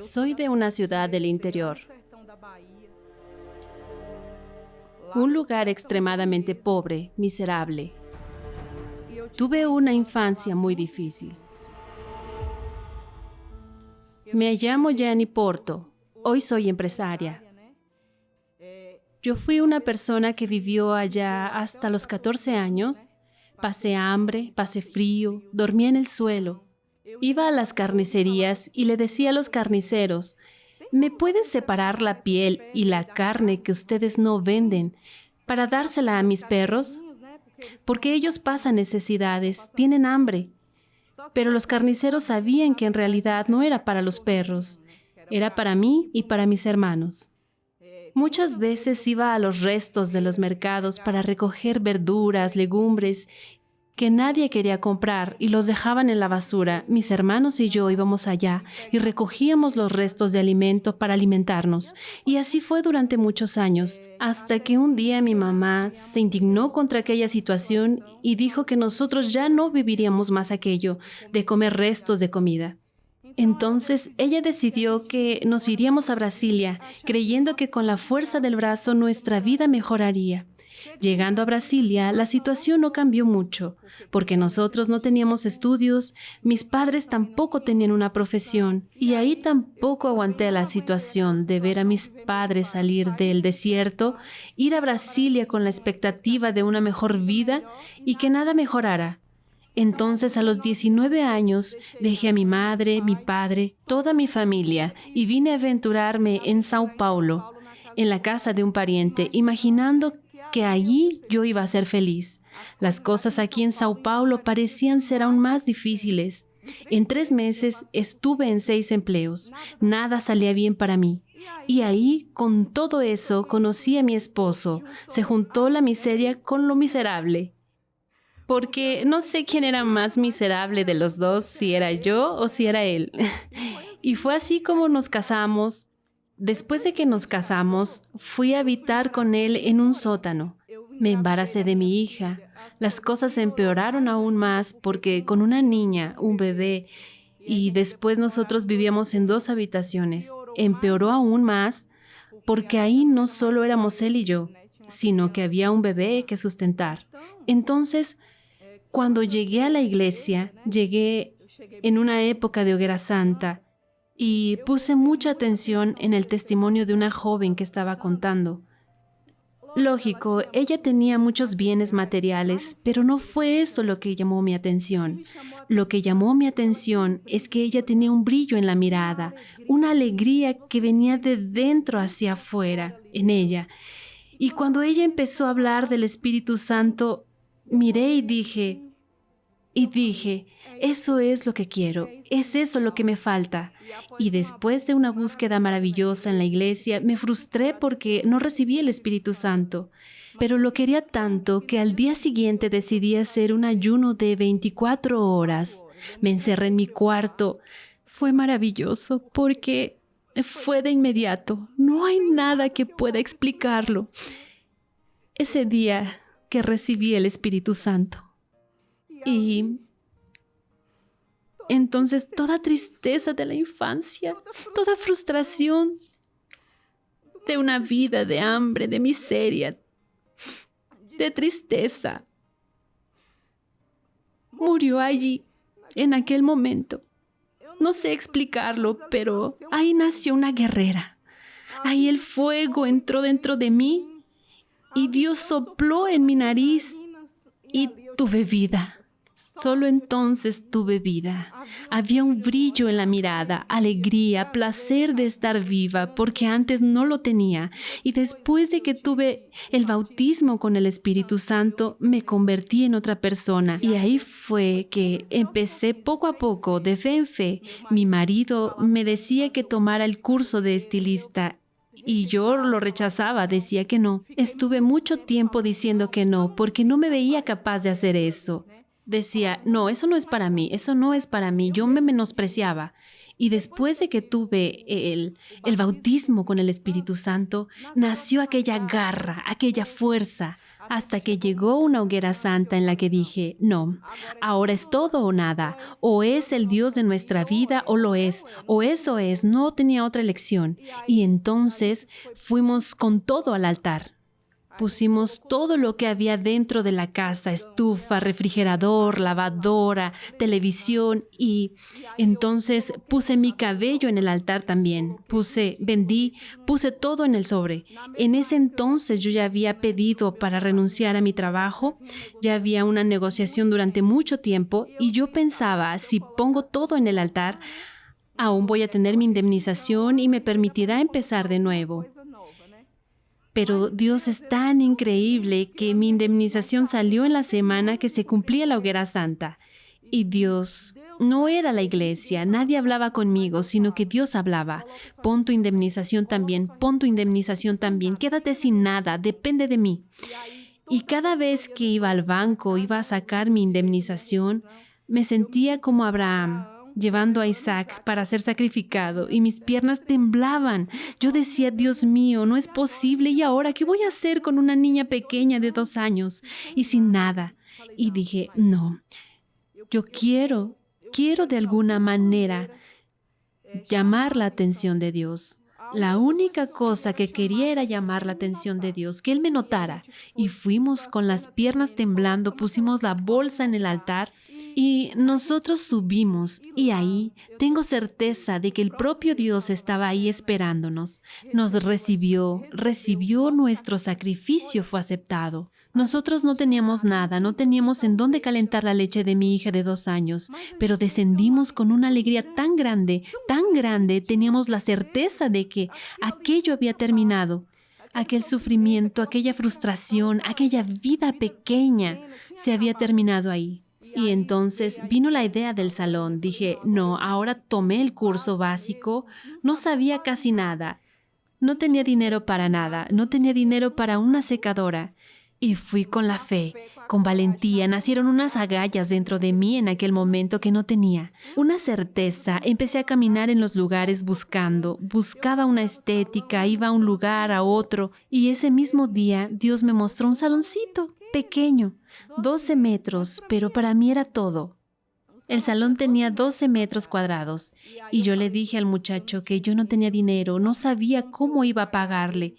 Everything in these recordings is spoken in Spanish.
Soy de una ciudad del interior, un lugar extremadamente pobre, miserable. Tuve una infancia muy difícil. Me llamo Jenny Porto. Hoy soy empresaria. Yo fui una persona que vivió allá hasta los 14 años. Pasé hambre, pasé frío, dormía en el suelo. Iba a las carnicerías y le decía a los carniceros: ¿me pueden separar la piel y la carne que ustedes no venden para dársela a mis perros? Porque ellos pasan necesidades, tienen hambre. Pero los carniceros sabían que en realidad no era para los perros, era para mí y para mis hermanos. Muchas veces iba a los restos de los mercados para recoger verduras, legumbres que nadie quería comprar y los dejaban en la basura. Mis hermanos y yo íbamos allá y recogíamos los restos de alimento para alimentarnos. Y así fue durante muchos años, hasta que un día mi mamá se indignó contra aquella situación y dijo que nosotros ya no viviríamos más aquello de comer restos de comida. Entonces ella decidió que nos iríamos a Brasilia, creyendo que con la fuerza del brazo nuestra vida mejoraría. Llegando a Brasilia, la situación no cambió mucho, porque nosotros no teníamos estudios, mis padres tampoco tenían una profesión, y ahí tampoco aguanté la situación de ver a mis padres salir del desierto, ir a Brasilia con la expectativa de una mejor vida y que nada mejorara. Entonces, a los 19 años, dejé a mi madre, mi padre, toda mi familia y vine a aventurarme en Sao Paulo, en la casa de un pariente, imaginando que allí yo iba a ser feliz. Las cosas aquí en Sao Paulo parecían ser aún más difíciles. En 3 meses estuve en 6 empleos. Nada salía bien para mí. Y ahí, con todo eso, conocí a mi esposo. Se juntó la miseria con lo miserable. Porque no sé quién era más miserable de los dos, si era yo o si era él. Y fue así como nos casamos. Después de que nos casamos, fui a habitar con él en un sótano. Me embaracé de mi hija. Las cosas empeoraron aún más porque con una niña, un bebé, y después nosotros vivíamos en 2 habitaciones. Empeoró aún más porque ahí no solo éramos él y yo, sino que había un bebé que sustentar. Entonces, cuando llegué a la iglesia, llegué en una época de hoguera santa y puse mucha atención en el testimonio de una joven que estaba contando. Lógico, ella tenía muchos bienes materiales, pero no fue eso lo que llamó mi atención. Lo que llamó mi atención es que ella tenía un brillo en la mirada, una alegría que venía de dentro hacia afuera, en ella. Y cuando ella empezó a hablar del Espíritu Santo, miré y dije, eso es lo que quiero, es eso lo que me falta. Y después de una búsqueda maravillosa en la iglesia, me frustré porque no recibí el Espíritu Santo. Pero lo quería tanto que al día siguiente decidí hacer un ayuno de 24 horas. Me encerré en mi cuarto. Fue maravilloso porque fue de inmediato. No hay nada que pueda explicarlo. Ese día que recibí el Espíritu Santo. Y entonces toda tristeza de la infancia, toda frustración de una vida de hambre, de miseria, de tristeza, murió allí, en aquel momento. No sé explicarlo, pero ahí nació una guerrera. Ahí el fuego entró dentro de mí y Dios sopló en mi nariz y tuve vida. Solo entonces tuve vida. Había un brillo en la mirada, alegría, placer de estar viva, porque antes no lo tenía. Y después de que tuve el bautismo con el Espíritu Santo, me convertí en otra persona. Y ahí fue que empecé poco a poco, de fe en fe. Mi marido me decía que tomara el curso de estilista. Y yo lo rechazaba, decía que no. Estuve mucho tiempo diciendo que no, porque no me veía capaz de hacer eso. Decía, no, eso no es para mí, eso no es para mí. Yo me menospreciaba. Y después de que tuve el bautismo con el Espíritu Santo, nació aquella garra, aquella fuerza. Hasta que llegó una hoguera santa en la que dije, no, ahora es todo o nada. O es el Dios de nuestra vida o lo es. O eso es, no tenía otra elección. Y entonces fuimos con todo al altar. Pusimos todo lo que había dentro de la casa, estufa, refrigerador, lavadora, televisión y entonces puse mi cabello en el altar también. Vendí, puse todo en el sobre. En ese entonces yo ya había pedido para renunciar a mi trabajo, ya había una negociación durante mucho tiempo y yo pensaba, si pongo todo en el altar, aún voy a tener mi indemnización y me permitirá empezar de nuevo. Pero Dios es tan increíble que mi indemnización salió en la semana que se cumplía la hoguera santa. Y Dios no era la iglesia, nadie hablaba conmigo, sino que Dios hablaba. Pon tu indemnización también, pon tu indemnización también, quédate sin nada, depende de mí. Y cada vez que iba al banco, iba a sacar mi indemnización, me sentía como Abraham, llevando a Isaac para ser sacrificado, y mis piernas temblaban. Yo decía, Dios mío, no es posible, ¿y ahora qué voy a hacer con una niña pequeña de 2 años y sin nada? Y dije, no, yo quiero de alguna manera llamar la atención de Dios. La única cosa que quería era llamar la atención de Dios, que Él me notara. Y fuimos con las piernas temblando, pusimos la bolsa en el altar y nosotros subimos. Y ahí tengo certeza de que el propio Dios estaba ahí esperándonos. Nos recibió nuestro sacrificio, fue aceptado. Nosotros no teníamos nada, no teníamos en dónde calentar la leche de mi hija de 2 años, pero descendimos con una alegría tan grande, teníamos la certeza de que aquello había terminado. Aquel sufrimiento, aquella frustración, aquella vida pequeña se había terminado ahí. Y entonces vino la idea del salón. Dije, no, ahora tomé el curso básico, no sabía casi nada. No tenía dinero para nada, no tenía dinero para una secadora. Y fui con la fe, con valentía. Nacieron unas agallas dentro de mí en aquel momento que no tenía. Una certeza. Empecé a caminar en los lugares buscaba una estética, iba a un lugar, a otro. Y ese mismo día Dios me mostró un saloncito pequeño, 12 metros, pero para mí era todo. El salón tenía 12 metros cuadrados y yo le dije al muchacho que yo no tenía dinero, no sabía cómo iba a pagarle,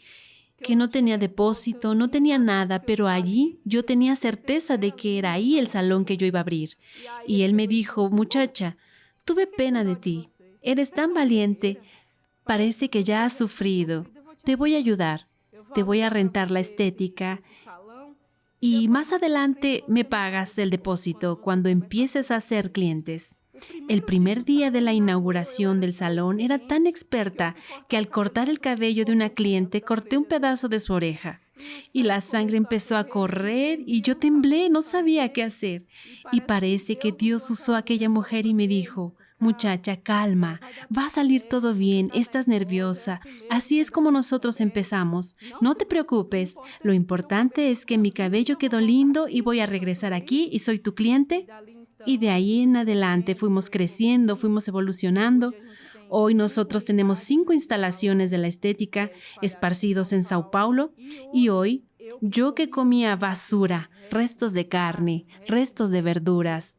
que no tenía depósito, no tenía nada, pero allí yo tenía certeza de que era ahí el salón que yo iba a abrir. Y él me dijo, muchacha, tuve pena de ti, eres tan valiente, parece que ya has sufrido, te voy a ayudar, te voy a rentar la estética y más adelante me pagas el depósito cuando empieces a hacer clientes. El primer día de la inauguración del salón era tan experta que al cortar el cabello de una cliente corté un pedazo de su oreja y la sangre empezó a correr y yo temblé, no sabía qué hacer. Y parece que Dios usó a aquella mujer y me dijo, muchacha, calma, va a salir todo bien, estás nerviosa. Así es como nosotros empezamos. No te preocupes, lo importante es que mi cabello quedó lindo y voy a regresar aquí y soy tu cliente. Y de ahí en adelante fuimos creciendo, fuimos evolucionando. Hoy nosotros tenemos 5 instalaciones de la estética esparcidos en Sao Paulo. Y hoy, yo que comía basura, restos de carne, restos de verduras,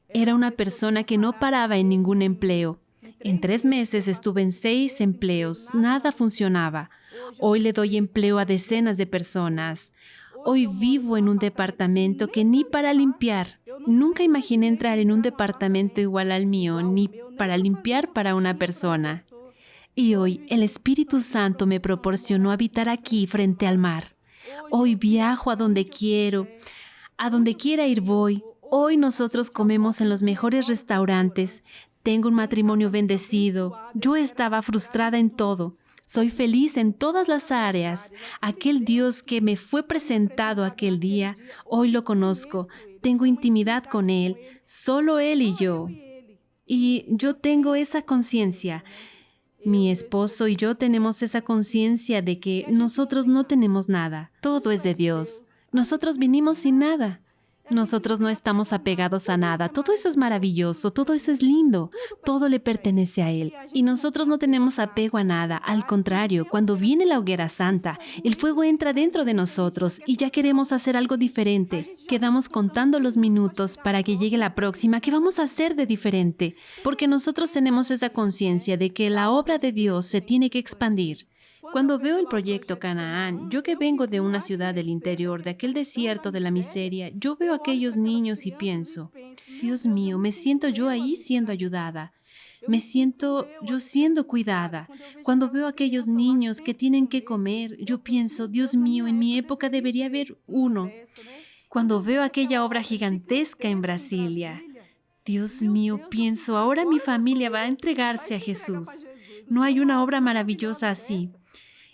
era una persona que no paraba en ningún empleo. En 3 meses estuve en 6 empleos, nada funcionaba. Hoy le doy empleo a decenas de personas. Hoy vivo en un departamento que ni para limpiar. Nunca imaginé entrar en un departamento igual al mío, ni para limpiar para una persona. Y hoy el Espíritu Santo me proporcionó habitar aquí frente al mar. Hoy viajo a donde quiero, a donde quiera ir voy. Hoy nosotros comemos en los mejores restaurantes. Tengo un matrimonio bendecido. Yo estaba frustrada en todo. Soy feliz en todas las áreas. Aquel Dios que me fue presentado aquel día, hoy lo conozco. Tengo intimidad con Él, solo Él y yo. Y yo tengo esa conciencia. Mi esposo y yo tenemos esa conciencia de que nosotros no tenemos nada. Todo es de Dios. Nosotros vinimos sin nada. Nosotros no estamos apegados a nada. Todo eso es maravilloso, todo eso es lindo, todo le pertenece a Él. Y nosotros no tenemos apego a nada. Al contrario, cuando viene la hoguera santa, el fuego entra dentro de nosotros y ya queremos hacer algo diferente. Quedamos contando los minutos para que llegue la próxima que vamos a hacer de diferente, porque nosotros tenemos esa conciencia de que la obra de Dios se tiene que expandir. Cuando veo el proyecto Canaán, yo que vengo de una ciudad del interior, de aquel desierto de la miseria, yo veo a aquellos niños y pienso, Dios mío, me siento yo ahí siendo ayudada. Me siento yo siendo cuidada. Cuando veo a aquellos niños que tienen que comer, yo pienso, Dios mío, en mi época debería haber uno. Cuando veo aquella obra gigantesca en Brasilia, Dios mío, pienso, ahora mi familia va a entregarse a Jesús. No hay una obra maravillosa así.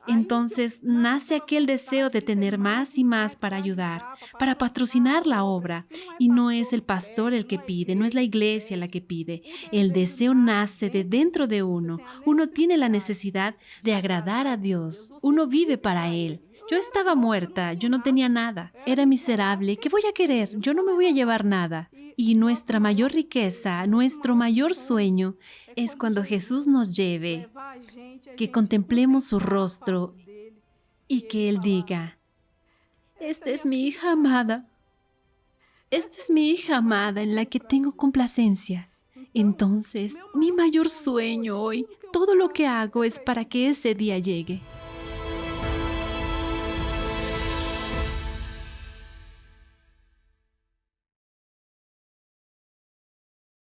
Entonces nace aquel deseo de tener más y más para ayudar, para patrocinar la obra. Y no es el pastor el que pide, no es la iglesia la que pide. El deseo nace de dentro de uno. Uno tiene la necesidad de agradar a Dios. Uno vive para Él. Yo estaba muerta, yo no tenía nada. Era miserable. ¿Qué voy a querer? Yo no me voy a llevar nada. Y nuestra mayor riqueza, nuestro mayor sueño es cuando Jesús nos lleve, que contemplemos su rostro y que Él diga, esta es mi hija amada, esta es mi hija amada en la que tengo complacencia. Entonces, mi mayor sueño hoy, todo lo que hago es para que ese día llegue.